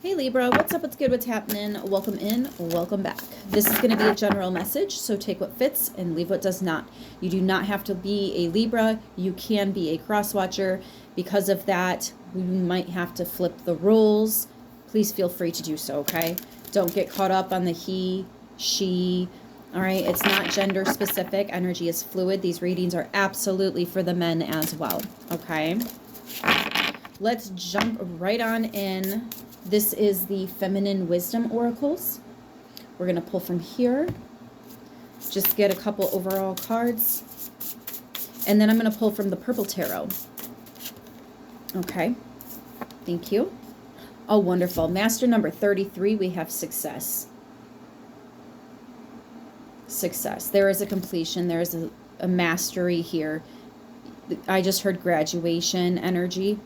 Hey Libra, what's up, what's good, what's happening? Welcome in, welcome back. This is going to be a general message, so take what fits and leave what does not. You do not have to be a Libra, you can be a cross-watcher. Because of that, we might have to flip the roles. Please feel free to do so, okay? Don't get caught up on the he, she, all right? It's not gender specific, energy is fluid. These readings are absolutely for the men as well, okay? Let's jump right on in. This is the Feminine Wisdom Oracles. We're going to pull from here. Just get a couple overall cards. And then I'm going to pull from the Purple Tarot. Okay. Thank you. Oh, wonderful. Master number 33, we have success. Success. There is a completion. There is a mastery here. I just heard graduation energy.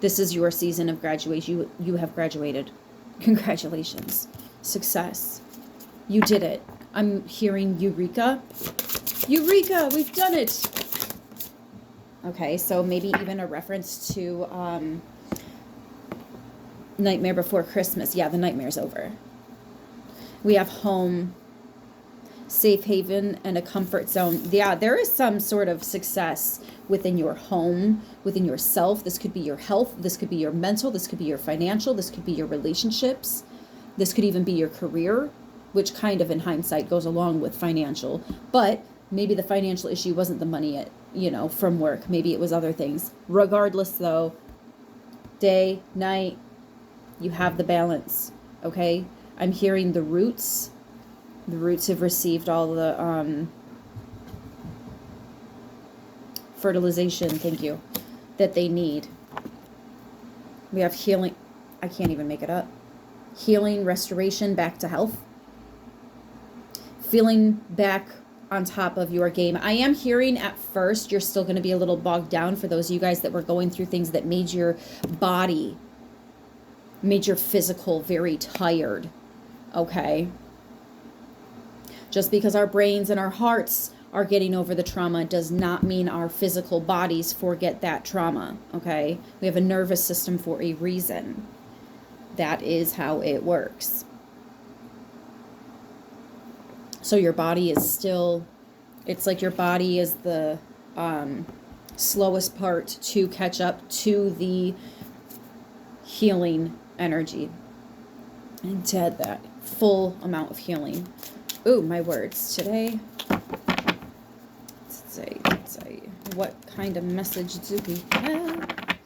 This is your season of graduation. You have graduated. Congratulations. Success. You did it. I'm hearing Eureka. Eureka! We've done it! Okay, so maybe even a reference to Nightmare Before Christmas. Yeah, the nightmare's over. We have home, safe haven, and a comfort zone. Yeah, there is some sort of success within your home, within yourself. This could be your health. This could be your mental. This could be your financial. This could be your relationships. This could even be your career, which kind of in hindsight goes along with financial. But maybe the financial issue wasn't the money, from work. Maybe it was other things. Regardless, though, day, night, you have the balance, okay? I'm hearing the roots. The roots have received all the fertilization, thank you, that they need. We have healing. I can't even make it up. Healing, restoration, back to health. Feeling back on top of your game. I am hearing at first you're still going to be a little bogged down for those of you guys that were going through things that made your body, made your physical very tired, okay? Just because our brains and our hearts are getting over the trauma does not mean our physical bodies forget that trauma, okay? We have a nervous system for a reason. That is how it works. So your body is still, it's like your body is the slowest part to catch up to the healing energy and to have that full amount of healing. Ooh, my words today. Let's say, what kind of message do we have?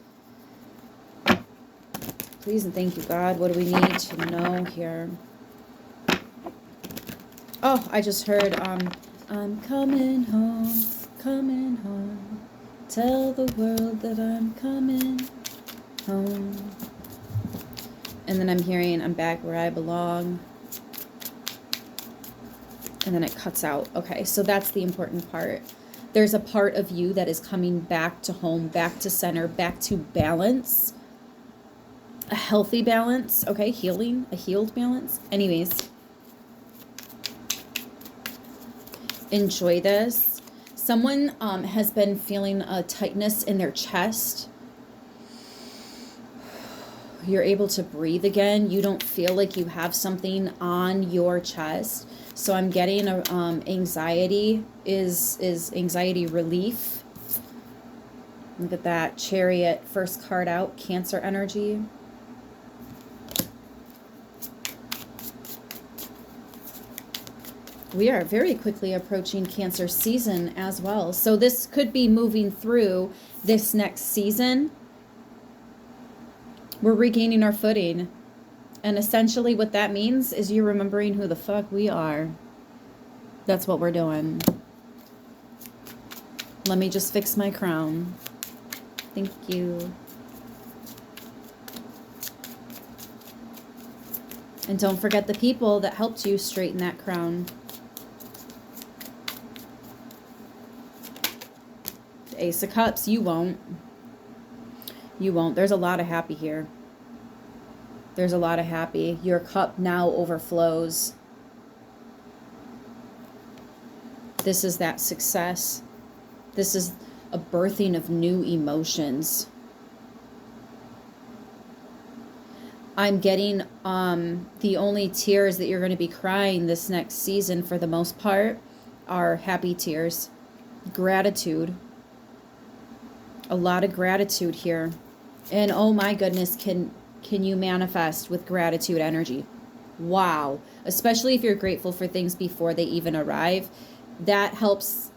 Please and thank you, God. What do we need to know here? Oh, I just heard, I'm coming home. Tell the world that I'm coming home. And then I'm hearing, I'm back where I belong. And then it cuts out. Okay, so that's the important part. There's a part of you that is coming back to home, back to center, back to balance. A healthy balance, okay? Healing, a healed balance. Anyways, enjoy this. Someone has been feeling a tightness in their chest. You're able to breathe again. You don't feel like you have something on your chest. So I'm getting anxiety is anxiety relief. Look at that Chariot, first card out, Cancer energy. We are very quickly approaching Cancer season as well. So this could be moving through this next season. We're regaining our footing. And essentially what that means is you're remembering who the fuck we are. That's what we're doing. Let me just fix my crown. Thank you. And don't forget the people that helped you straighten that crown. The Ace of Cups, you won't. You won't. There's a lot of happy here. There's a lot of happy. Your cup now overflows. This is that success. This is a birthing of new emotions. I'm getting the only tears that you're going to be crying this next season for the most part are happy tears. Gratitude. A lot of gratitude here. And oh my goodness, can you manifest with gratitude energy? Wow. Especially if you're grateful for things before they even arrive. That helps.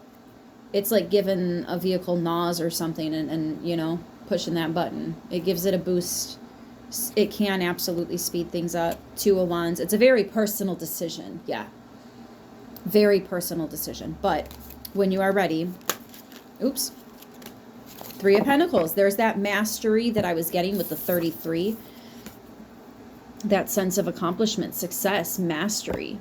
It's like giving a vehicle NOS or something and you know, pushing that button. It gives it a boost. It can absolutely speed things up. Two of Wands. It's a very personal decision. Yeah. Very personal decision. But when you are ready, oops. Three of Pentacles. There's that mastery that I was getting with the 33. That sense of accomplishment, success, mastery.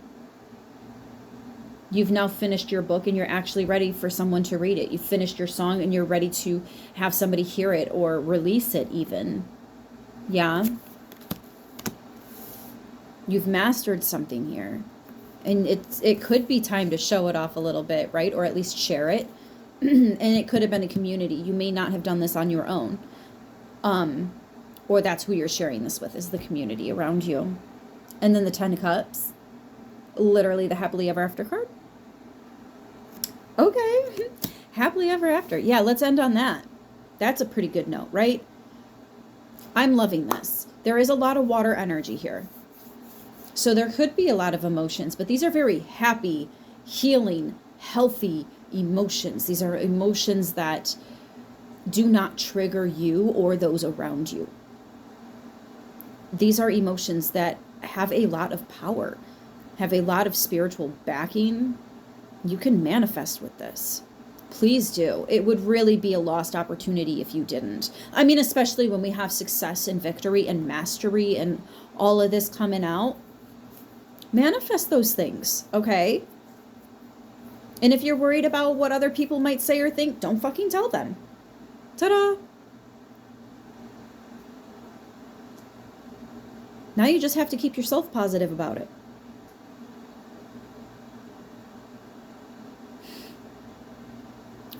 You've now finished your book and you're actually ready for someone to read it. You've finished your song and you're ready to have somebody hear it or release it even. Yeah. You've mastered something here. And it could be time to show it off a little bit, right? Or at least share it. And it could have been a community. You may not have done this on your own. Or that's who you're sharing this with, is the community around you. And then the 10 of Cups. Literally the happily ever after card. Okay. Happily ever after. Yeah, let's end on that. That's a pretty good note, right? I'm loving this. There is a lot of water energy here. So there could be a lot of emotions, but these are very happy, healing, healthy emotions. These are emotions that do not trigger you or those around you. These are emotions that have a lot of power, have a lot of spiritual backing. You can manifest with this. Please do. It would really be a lost opportunity if you didn't. I mean, especially when we have success and victory and mastery and all of this coming out. Manifest those things, okay? And if you're worried about what other people might say or think, don't fucking tell them. Ta-da! Now you just have to keep yourself positive about it.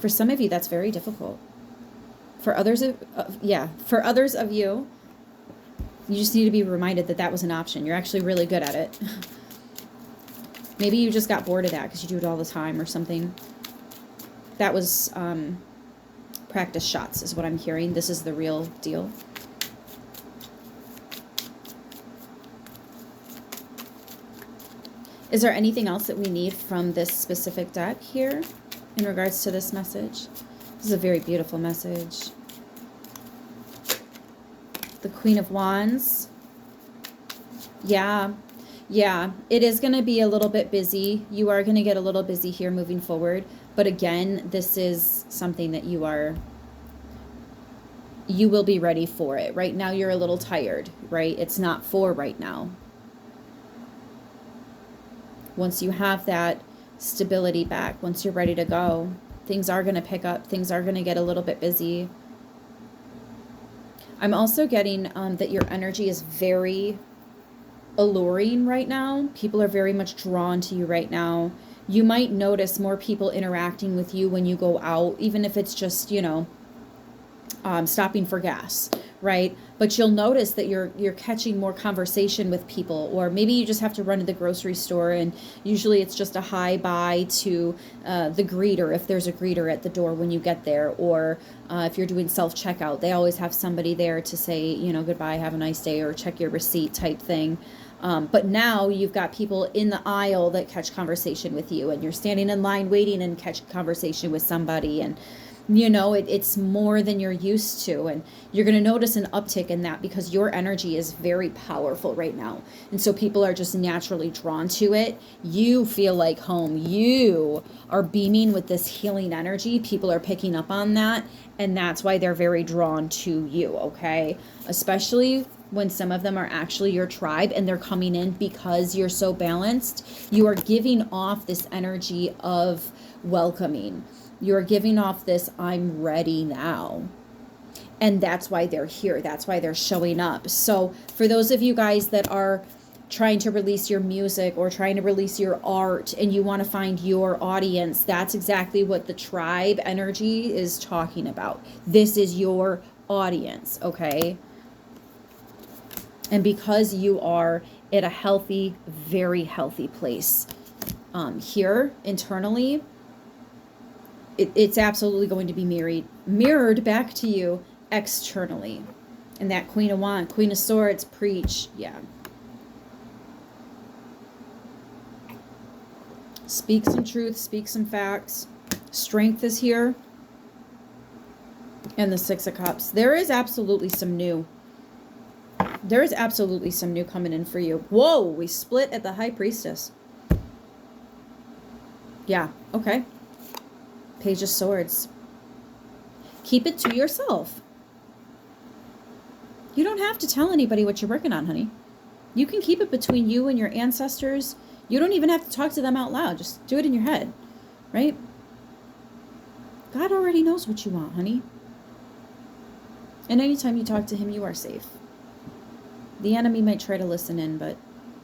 For some of you, that's very difficult. For others of you, you just need to be reminded that that was an option. You're actually really good at it. Maybe you just got bored of that because you do it all the time or something. That was practice shots is what I'm hearing. This is the real deal. Is there anything else that we need from this specific deck here in regards to this message? This is a very beautiful message. The Queen of Wands. Yeah, it is going to be a little bit busy. You are going to get a little busy here moving forward. But again, this is something that you will be ready for it. Right now, you're a little tired, right? It's not for right now. Once you have that stability back, once you're ready to go, things are going to pick up. Things are going to get a little bit busy. I'm also getting that your energy is very alluring right now. People are very much drawn to you right now. You might notice more people interacting with you when you go out, even if it's just, you know, stopping for gas, right? But you'll notice that you're catching more conversation with people, or maybe you just have to run to the grocery store and usually it's just a hi bye to the greeter, if there's a greeter at the door when you get there, or if you're doing self-checkout, they always have somebody there to say, you know, goodbye, have a nice day, or check your receipt type thing. But now you've got people in the aisle that catch conversation with you, and you're standing in line waiting and catch conversation with somebody, and you know, it's more than you're used to, and you're going to notice an uptick in that because your energy is very powerful right now. And so people are just naturally drawn to it. You feel like home. You are beaming with this healing energy. People are picking up on that, and that's why they're very drawn to you, okay? Especially when some of them are actually your tribe and they're coming in because you're so balanced. You are giving off this energy of welcoming. You're giving off this, I'm ready now. And that's why they're here. That's why they're showing up. So for those of you guys that are trying to release your music or trying to release your art and you want to find your audience, that's exactly what the tribe energy is talking about. This is your audience, okay? And because you are at a healthy, very healthy place here internally, it's absolutely going to be mirrored back to you externally. And that Queen of Wands, Queen of Swords, preach. Yeah. Speak some truth, speak some facts. Strength is here. And the Six of Cups. There is absolutely some new. There is absolutely some new coming in for you. Whoa, we split at the High Priestess. Yeah, okay. Page of Swords. Keep it to yourself. You don't have to tell anybody what you're working on, honey. You can keep it between you and your ancestors. You don't even have to talk to them out loud. Just do it in your head, right? God already knows what you want, honey. And anytime you talk to him, you are safe. The enemy might try to listen in, but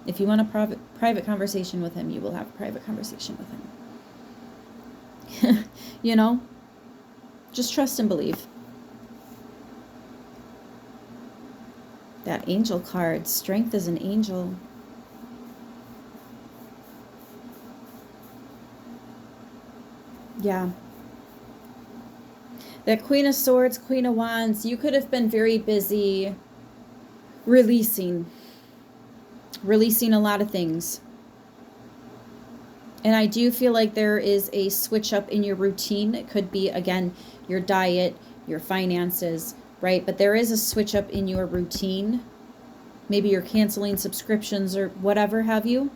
if you want a private conversation with him, you will have a private conversation with him. You know? Just trust and believe. That angel card. Strength is an angel. Yeah. That Queen of Swords, Queen of Wands, you could have been very busy releasing a lot of things. And I do feel like there is a switch up in your routine. It could be, again, your diet, your finances, right? But there is a switch up in your routine. Maybe you're canceling subscriptions or whatever have you.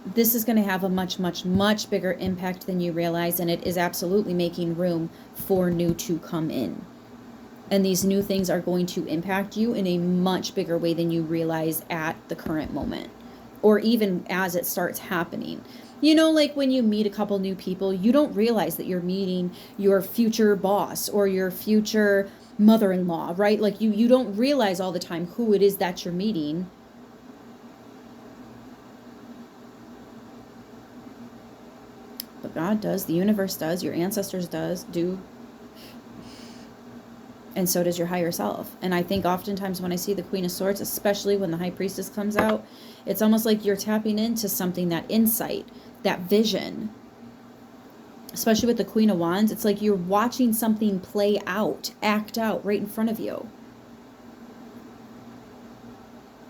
This is going to have a much, much, much bigger impact than you realize. And it is absolutely making room for new to come in. And these new things are going to impact you in a much bigger way than you realize at the current moment. Or even as it starts happening. You know, like when you meet a couple new people, you don't realize that you're meeting your future boss or your future mother-in-law, right? Like you don't realize all the time who it is that you're meeting. But God does, the universe does, your ancestors do. And so does your higher self. And I think oftentimes when I see the Queen of Swords, especially when the High Priestess comes out, it's almost like you're tapping into something, that insight, that vision. Especially with the Queen of Wands, it's like you're watching something play out, act out right in front of you.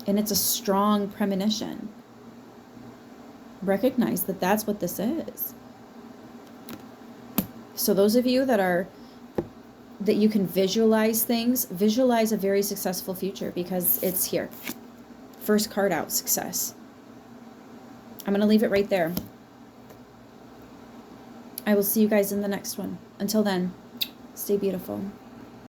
And it's a strong premonition. Recognize that that's what this is. So those of you that you can visualize things, visualize a very successful future because it's here. First card out, success. I'm going to leave it right there. I will see you guys in the next one. Until then, stay beautiful.